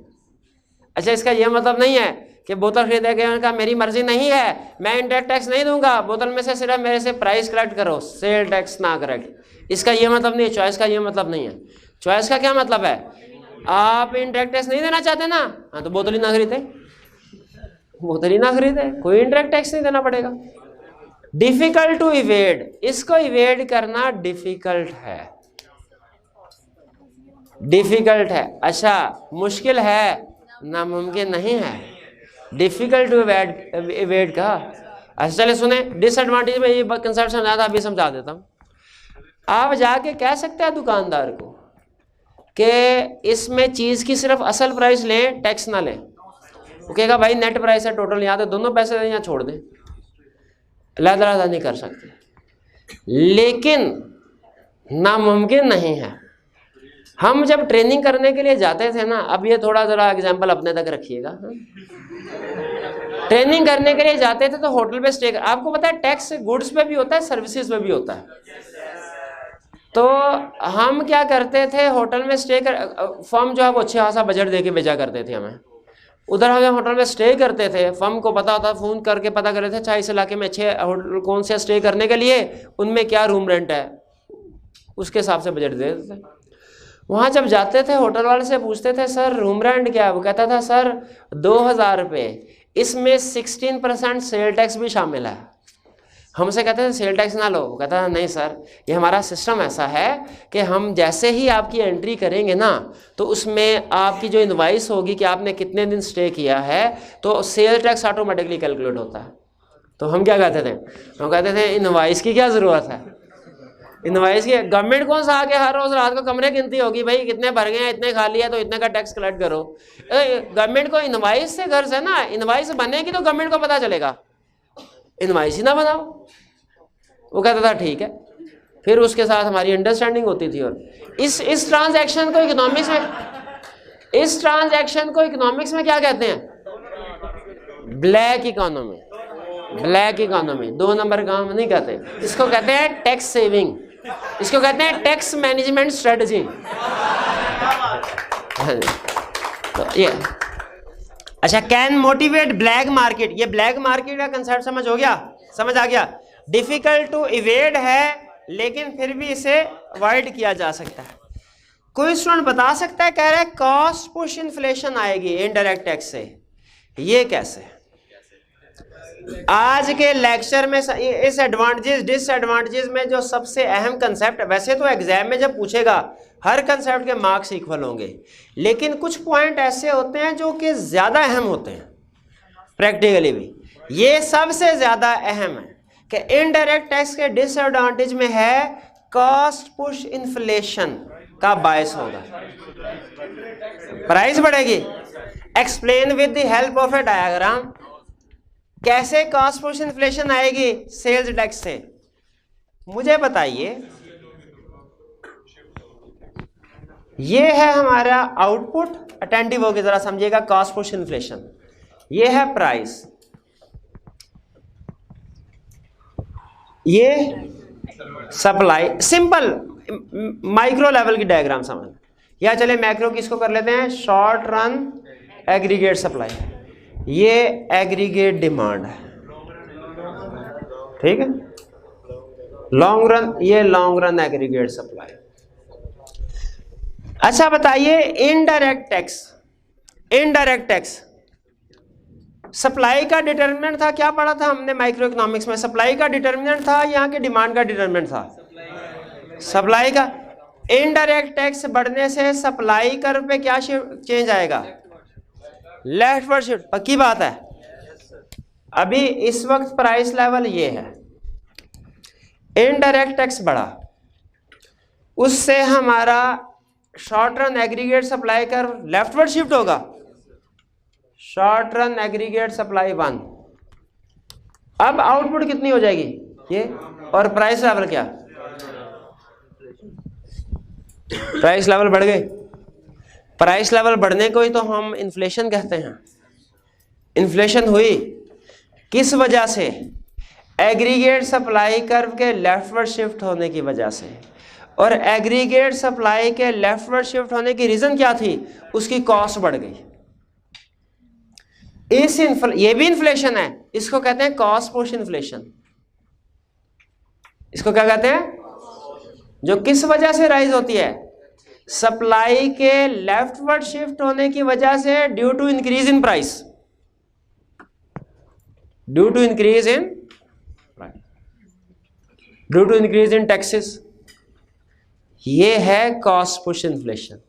अच्छा, इसका यह मतलब नहीं है कि बोतल खरीदे गए उनका मेरी मर्जी नहीं है, मैं इनडायरेक्ट टैक्स नहीं दूंगा, बोतल में से सिर्फ मेरे से प्राइस कलेक्ट करो, सेल टैक्स ना करेक्ट। इसका यह मतलब नहीं है, चॉइस का यह मतलब नहीं है। चॉइस का क्या मतलब है? आप इनडायरेक्ट टैक्स नहीं देना चाहते ना, हाँ तो बोतल ही ना खरीदे, बोतल ही ना खरीदे, कोई इनडायरेक्ट टैक्स नहीं देना पड़ेगा। डिफिकल्ट टू इवेड, इसको इवेड करना डिफिकल्ट है, डिफिकल्ट है। अच्छा, मुश्किल है, नामुमकिन नहीं है। डिफिकल्ट टू इवेड का। अच्छा चले सुने, डिसएडवांटेज में ये कंसेप्ट समझा था, अभी समझा देता हूँ। आप जाके कह सकते हैं दुकानदार को कि इसमें चीज़ की सिर्फ असल प्राइस लें, टैक्स ना लें। वो कहेगा भाई नेट प्राइस है टोटल, यहाँ तो दोनों पैसे यहाँ छोड़ दें, लहदा नहीं कर सकते। लेकिन नामुमकिन नहीं है। हम जब ट्रेनिंग करने के लिए जाते थे ना, अब ये थोड़ा ज़रा एग्जाम्पल अपने तक रखिएगा। ट्रेनिंग करने के लिए जाते थे तो होटल पे स्टे आपको पता है टैक्स गुड्स पे भी होता है, सर्विसेज पे भी होता है। तो हम क्या करते थे, होटल में स्टे कर, फर्म जो है वो अच्छे खासा बजट दे के भेजा करते थे हमें। उधर हम होटल में स्टे करते थे, फर्म को पता होता, फ़ोन करके पता कर रहे थे अच्छा इस इलाके में अच्छे होटल कौन से स्टे करने के लिए, उनमें क्या रूम रेंट है, उसके हिसाब से बजट दे देते थे। वहाँ जब जाते थे होटल वाले से पूछते थे सर रूम रेंट क्या है, वो कहता था सर 2000 रुपये, इसमें 16% सेल टैक्स भी शामिल है। हमसे कहते थे सेल टैक्स ना लो, वो कहता था नहीं सर ये हमारा सिस्टम ऐसा है कि हम जैसे ही आपकी एंट्री करेंगे ना तो उसमें आपकी जो इनवाइस होगी कि आपने कितने दिन स्टे किया है तो सेल टैक्स ऑटोमेटिकली कैलकुलेट होता है। तो हम क्या कहते थे, हम कहते थे इनवाइस की क्या ज़रूरत है, इनवाइस की गवर्नमेंट कौन सा आके हर रोज़ रात को कमरे गिनती होगी, भाई कितने भर गए हैं, इतने खाली है तो इतने का टैक्स कलेक्ट करो। गवर्नमेंट को इनवाइस से गर्ज है ना, इनवाइस बनेगी तो गवर्नमेंट को पता चलेगा, इनवाइस ही ना बनाओ। वो कहता था ठीक है, फिर उसके साथ हमारी अंडरस्टैंडिंग होती थी। और इस ट्रांजैक्शन को इकोनॉमिक्स में, इस ट्रांजैक्शन को इकोनॉमिक्स में क्या कहते हैं, black economy. Black economy 2 number काम नहीं कहते, इसको कहते हैं टैक्स सेविंग, इसको कहते हैं टैक्स मैनेजमेंट स्ट्रेटजी। तो ये अच्छा, कैन मोटिवेट ब्लैक मार्केट, ये ब्लैक मार्केट का कंसेप्ट समझ हो गया, समझ आ गया। डिफिकल्ट टू इवेड है लेकिन फिर भी इसे अवॉइड किया जा सकता है। कोई स्टूडेंट बता सकता है, कह रहा है कॉस्ट पुश इन्फ्लेशन आएगी इनडायरेक्ट टैक्स से, ये कैसे? आज के लेक्चर में इस एडवांटेजेस डिसएडवांटेजेस में जो सबसे अहम कंसेप्ट, वैसे तो एग्जाम में जब पूछेगा हर कंसेप्ट के मार्क्स इक्वल होंगे, लेकिन कुछ पॉइंट ऐसे होते हैं जो कि ज़्यादा अहम होते हैं प्रैक्टिकली भी। ये सबसे ज़्यादा अहम है कि इनडायरेक्ट टैक्स के डिसएडवांटेज में है कॉस्ट पुश इन्फ्लेशन का बायस होगा, प्राइस बढ़ेगी। Explain with the help of a diagram. कैसे कॉस्ट पुश इन्फ्लेशन आएगी? सेल्स टैक्स से। मुझे बताइए, ये है हमारा आउटपुट, अटेंटिव होकर जरा समझिएगा। कॉस्ट पुश इन्फ्लेशन, ये है प्राइस, ये सप्लाई। सिंपल माइक्रो लेवल की डायग्राम समझ, या चले मैक्रो की इसको कर लेते हैं। शॉर्ट रन एग्रीगेट सप्लाई, ये एग्रीगेट डिमांड है, ठीक है। लॉन्ग रन, ये लॉन्ग रन एग्रीगेट सप्लाई। अच्छा बताइए, indirect tax. Indirect tax supply का डिटर्मिनेंट था, क्या पढ़ा था हमने माइक्रो इकोनॉमिक्स में? सप्लाई का डिटर्मिनेंट था, यहाँ के डिमांड का डिटर्मिनेंट था? सप्लाई का। इनडायरेक्ट टैक्स बढ़ने से सप्लाई कर्व पे क्या चेंज आएगा? Leftward shift. पक्की बात है। अभी इस वक्त प्राइस लेवल ये है, इनडायरेक्ट टैक्स बढ़ा, उससे हमारा short run aggregate supply curve leftward shift होगा। Short run aggregate supply 1। अब आउटपुट कितनी हो जाएगी? ये। और प्राइस लेवल क्या? प्राइस लेवल बढ़ गए। प्राइस लेवल बढ़ने को ही तो हम इन्फ्लेशन कहते हैं। इन्फ्लेशन हुई किस वजह से? एग्रीगेट सप्लाई कर्व के लेफ्टवर्ड शिफ्ट होने की वजह से। और एग्रीगेट सप्लाई के लेफ्टवर्ड शिफ्ट होने की रीजन क्या थी? उसकी कॉस्ट बढ़ गई। ये भी इन्फ्लेशन है, इसको कहते हैं कॉस्ट पुश इन्फ्लेशन। इसको क्या कहते हैं? जो किस वजह से राइज होती है? सप्लाई के लेफ्टवर्ड शिफ्ट होने की वजह से, due to increase in price, due to increase in due to increase in taxes. ये है कॉस्ट पुश इन्फ्लेशन।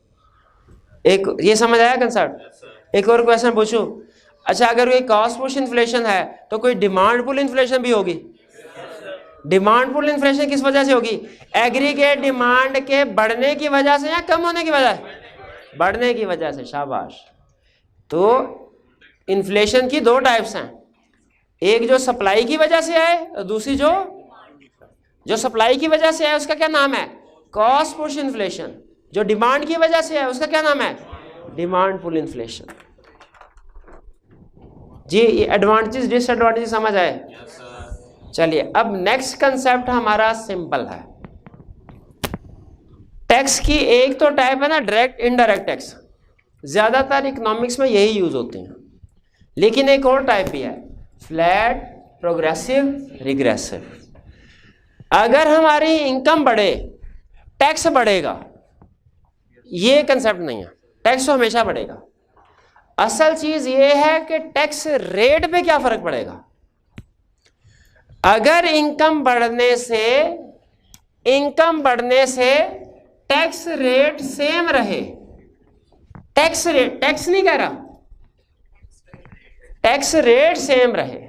एक ये समझ आया कंसेप्ट? एक और क्वेश्चन पूछूं। अच्छा, अगर ये कॉस्ट पुश इन्फ्लेशन है तो कोई डिमांड पुल इन्फ्लेशन भी होगी? डिमांड पुल इन्फ्लेशन किस वजह से होगी? एग्रीगेट डिमांड के बढ़ने की वजह से या कम होने की वजह से? बढ़ने की वजह से। शाबाश। तो इन्फ्लेशन की दो टाइप्स हैं, एक जो सप्लाई की वजह से है और दूसरी जो सप्लाई की वजह से है उसका क्या नाम है? Cost push inflation. जो डिमांड की वजह से है उसका क्या नाम है? डिमांड पुल इन्फ्लेशन। जी, ये एडवांटेजेस डिसएडवांटेजेस समझ आए? चलिए, अब नेक्स्ट कंसेप्ट हमारा सिंपल है। टैक्स की एक तो टाइप है ना डायरेक्ट इनडायरेक्ट टैक्स, ज्यादातर इकोनॉमिक्स में यही यूज होते हैं। लेकिन एक और टाइप भी है, फ्लैट, प्रोग्रेसिव, रिग्रेसिव। अगर हमारी इनकम बढ़े टैक्स बढ़ेगा, ये कंसेप्ट नहीं है। टैक्स तो हमेशा बढ़ेगा। असल चीज ये है कि टैक्स रेट पे क्या फर्क पड़ेगा। अगर इनकम बढ़ने से टैक्स रेट सेम रहे, टैक्स रेट, टैक्स नहीं कह रहा, टैक्स रेट सेम रहे,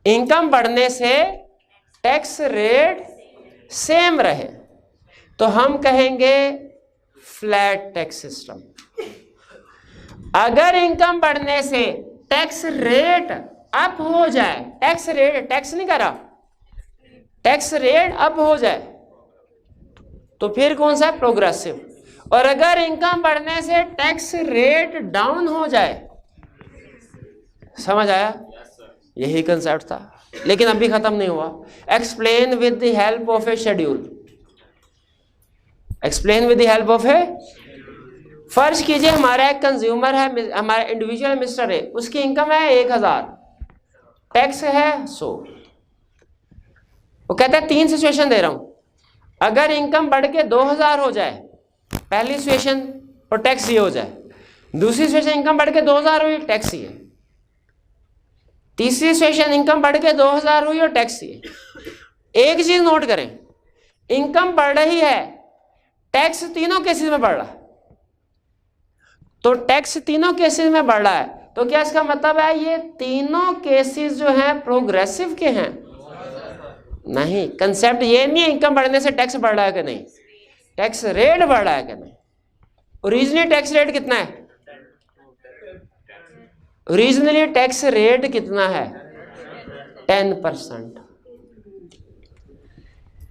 इनकम बढ़ने से टैक्स रेट सेम रहे, तो हम कहेंगे फ्लैट टैक्स सिस्टम। अगर इनकम बढ़ने से टैक्स रेट अप हो जाए, टैक्स रेट, टैक्स नहीं करा, टैक्स रेट अप हो जाए, तो फिर कौन सा? प्रोग्रेसिव। और अगर इनकम बढ़ने से टैक्स रेट डाउन हो जाए, समझ आया? यही कंसेप्ट था, लेकिन अभी खत्म नहीं हुआ। Explain with the help of a schedule. Explain with the help of a, फर्ज कीजिए हमारा एक कंज्यूमर है, हमारा इंडिविजुअल मिस्टर है, उसकी इनकम है 1000, टैक्स है 100। वो कहता है 3 सिचुएशन दे रहा हूं, अगर इनकम बढ़ के 2000 हो जाए, पहली सिचुएशन, और टैक्स ये हो जाए। दूसरी सिचुएशन, इनकम बढ़ के 2000 हुई, टैक्स ये। तीसरी सिचुएशन, इनकम बढ़ के 2000 हुई और टैक्स ये। एक चीज नोट करें, इनकम बढ़ रही है, टैक्स तीनों केसेस में बढ़ रहा है। तो टैक्स तीनों केसेस में बढ़ रहा है, तो क्या इसका मतलब है ये तीनों केसेस जो हैं प्रोग्रेसिव के हैं? नहीं, कंसेप्ट ये नहीं है इनकम बढ़ने से टैक्स बढ़ रहा है कि नहीं, टैक्स रेट बढ़ रहा है कि नहीं। ओरिजिनली टैक्स रेट कितना है? ओरिजिनली टैक्स रेट कितना है? 10%।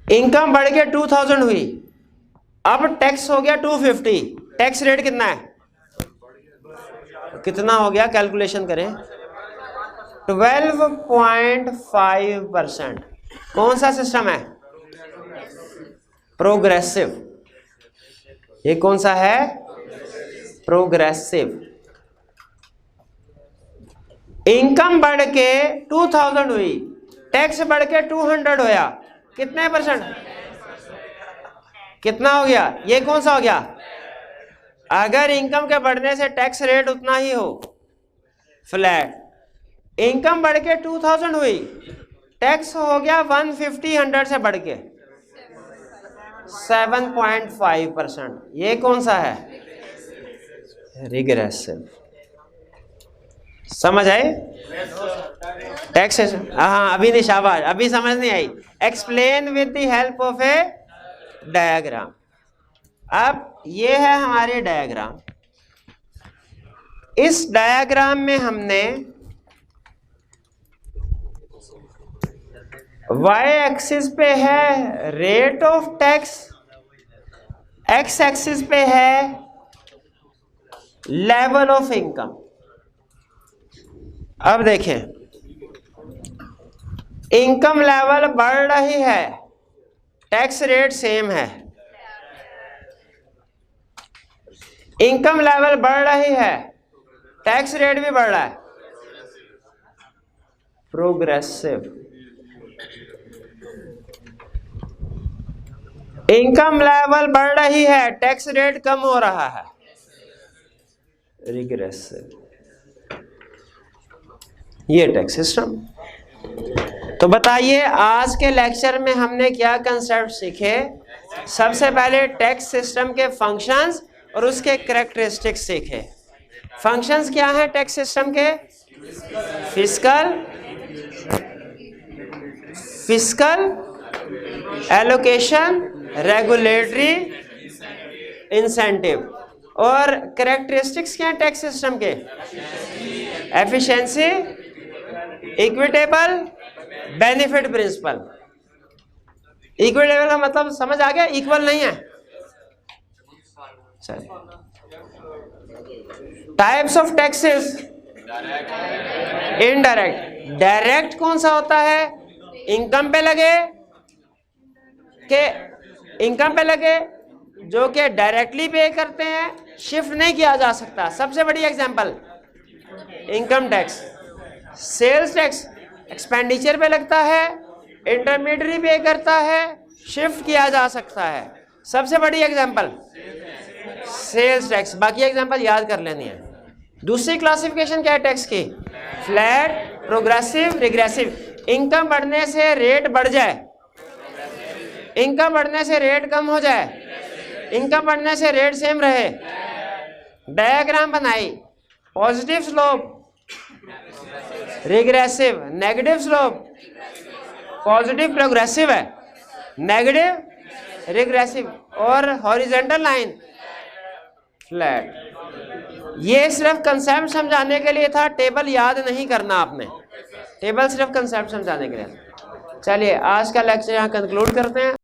इनकम बढ़ के 2000 हुई, अब टैक्स हो गया 250, टैक्स रेट कितना है? कितना हो गया, कैलकुलेशन करें। 12.5%। कौन सा सिस्टम है? प्रोग्रेसिव। ये कौन सा है? प्रोग्रेसिव। इनकम बढ़ के 2000 हुई, टैक्स बढ़ के 200 होया, कितने परसेंट? कितना हो गया? ये कौन सा हो गया? अगर इनकम के बढ़ने से टैक्स रेट उतना ही हो, फ्लैट। इनकम बढ़ के 2000 हुई, टैक्स हो गया 150, 100 से बढ़ के 7.5%। ये कौन सा है? रिग्रेसिव। समझ आए? टैक्स, हाँ अभी नहीं, शाबाश, अभी समझ नहीं आई। Explain with the help of a diagram. अब ये है हमारे डायग्राम। इस डायग्राम में हमने y एक्सिस पे है rate of tax, x axis पे है लेवल ऑफ इनकम। अब देखें, इनकम लेवल बढ़ रही है, टैक्स रेट सेम है। इनकम लेवल बढ़ रही है, टैक्स रेट भी बढ़ रहा है, प्रोग्रेसिव। इनकम लेवल बढ़ रही है, टैक्स रेट कम हो रहा है, रिग्रेसिव। ये टैक्स सिस्टम। तो बताइए आज के लेक्चर में हमने क्या कंसेप्ट सीखे? सबसे पहले टैक्स सिस्टम के फंक्शंस और उसके कैरेक्टरिस्टिक्स सीखे। फंक्शंस क्या है टैक्स सिस्टम के? Fiscal, allocation, regulatory, incentive. और कैरेक्टरिस्टिक्स क्या है टैक्स सिस्टम के? Efficiency, equitable, benefit principle. Equitable का मतलब समझ आ गया? इक्वल नहीं है। Types of taxes, indirect. Direct कौन सा होता है? इनकम पे लगे के, इनकम पे लगे जो कि डायरेक्टली पे करते हैं, शिफ्ट नहीं किया जा सकता। सबसे बड़ी example income tax. Sales tax expenditure पे लगता है, इंटरमीडियरी पे करता है, शिफ्ट किया जा सकता है। सबसे बड़ी एग्जांपल सेल्स टैक्स। बाकी एग्जांपल याद कर लेनी है। दूसरी क्लासिफिकेशन क्या है टैक्स की? Flat, progressive, regressive. इनकम बढ़ने से रेट बढ़ जाए, इनकम बढ़ने से रेट कम हो जाए, इनकम बढ़ने से रेट सेम रहे। डायग्राम बनाई, positive slope, regressive, negative slope, positive progressive है, नेगेटिव रिग्रेसिव, और हॉरिजॉन्टल लाइन फ्लैट। ये सिर्फ कंसेप्ट समझाने के लिए था, टेबल याद नहीं करना आपने, टेबल सिर्फ कंसेप्ट समझाने के लिए। चलिए आज का लेक्चर यहाँ कंक्लूड करते हैं।